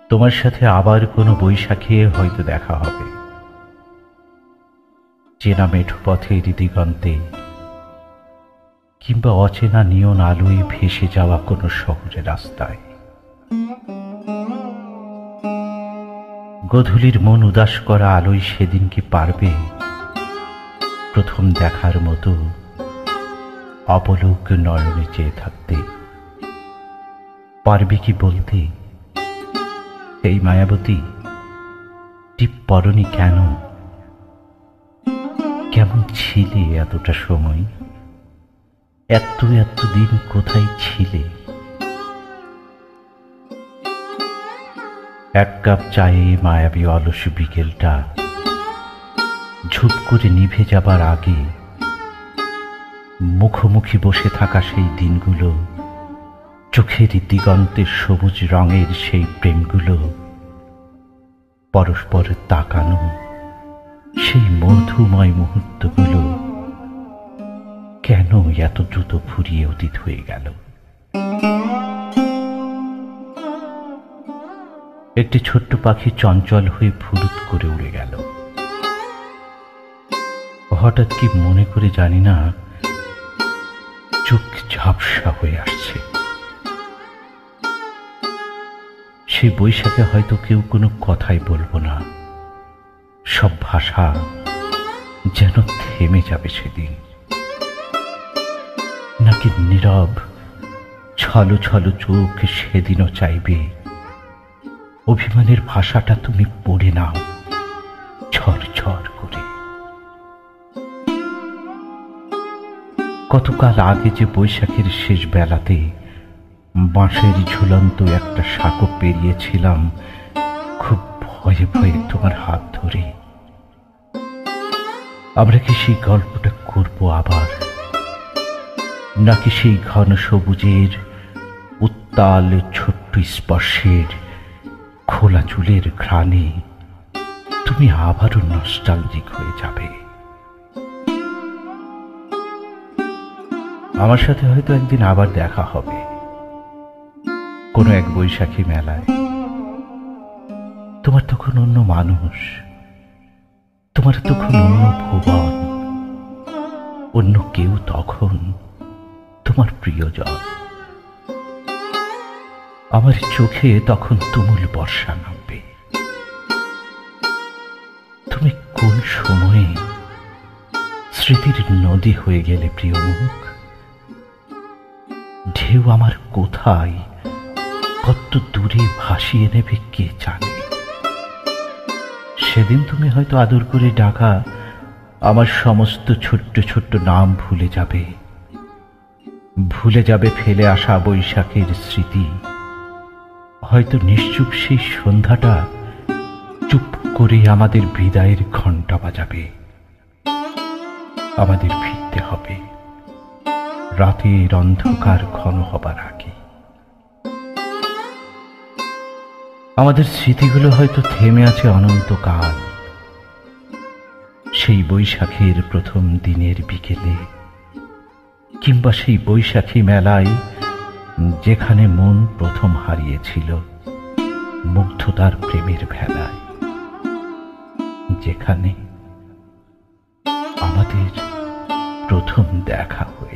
তোমার সাথে আবার কোনো বৈশাখে হয়তো দেখা হবে, চেনা মেঠো পথের দিগন্তে, কিংবা অচেনা নিয়ন আলোয় ভেসে যাওয়া কোনো শহরের রাস্তায়। গধূলির মন উদাস করা আলোয় সেদিন কি পারবে প্রথম দেখার মতো অপলক নয়নে চেয়ে থাকতে? পারবে কি বলতে, এই মায়াবতী টিপ পরনি কেন? কেমন ছিলে এতটা সময়? এত দিন কোথায় ছিলে? এক কাপ চায়ে মায়াবী অলস বিকেলটা ঝুপ করে নিভে যাবার আগে মুখোমুখি বসে থাকা সেই দিনগুলো, চোখের দিগন্তের সবুজ রঙের সেই প্রেমগুলো, পরস্পর তাকানো সেই মধুময় মুহূর্তগুলো কেন এত দ্রুত ফুরিয়ে অতীত হয়ে গেল? একটি ছোট্ট পাখি চঞ্চল হয়ে ফুরুত করে উড়ে গেল। হঠাৎ কি মনে করে জানি না, চোখ ঝাপসা হয়ে আসছে। সেই বৈশাখে হয়তো কেউ কোনো কথাই বলবো না, সব ভাষা যেন থেমে যাবে সেদিন। নাকি নীরব ছলো ছলো চোখ সেদিনও চাইবে অভিমানের ভাষাটা তুমি পড়ে নাও ঝড় ঝড় করে। কতকাল আগে যে বৈশাখের শেষ বেলাতে বাঁশের ঝুলন্ত একটা সাঁকো পেরিয়েছিলাম খুব ভয়ে ভয়ে তোমার হাত ধরে। আমরা কি সেই গল্পটা করবো আবার? নাকি সেই ঘন সবুজের উত্তাল ছোট্ট স্পর্শের খোলা চুলের ঘ্রাণে তুমি আবারও নস্টালজিক হয়ে যাবে? আমার সাথে হয়তো একদিন আবার দেখা হবে কোনো এক বৈশাখী মেলায়। তোমার তখন অন্য মানুষ, তোমার তখন অন্য ভুবন, অন্য কেউ তখন তোমার প্রিয়জন। আমার চোখে তখন তুমুল বর্ষা নামবে। তুমি কোন সময়ে স্মৃতির নদী হয়ে গেলে প্রিয় মুখ। ঢেউ আমার কোথায় কত দূরে ভাসিয়ে নেবে কে জানে। সেদিন তুমি হয়তো আদর করে ডাকা আমার সমস্ত ছোট্ট ছোট্ট নাম ভুলে যাবে, ভুলে যাবে ফেলে আসা বৈশাখের স্মৃতি। হয়তো নিশ্চুপ সেই সন্ধ্যাটা চুপ করে আমাদের বিদায়ের ঘণ্টা বাজাবে। আমাদের ফিরতে হবে রাতের অন্ধকার ঘন হবার আগে। আমাদের স্মৃতিগুলো হয়তো থেমে আছে অনন্তকাল, সেই বৈশাখের প্রথম দিনের বিকেলে, কিংবা সেই বৈশাখী মেলায় যেখানে মন প্রথম হারিয়েছিল মুগ্ধতার প্রেমের ভেলায়, যেখানে আমাদের প্রথম দেখা হয়েছিল।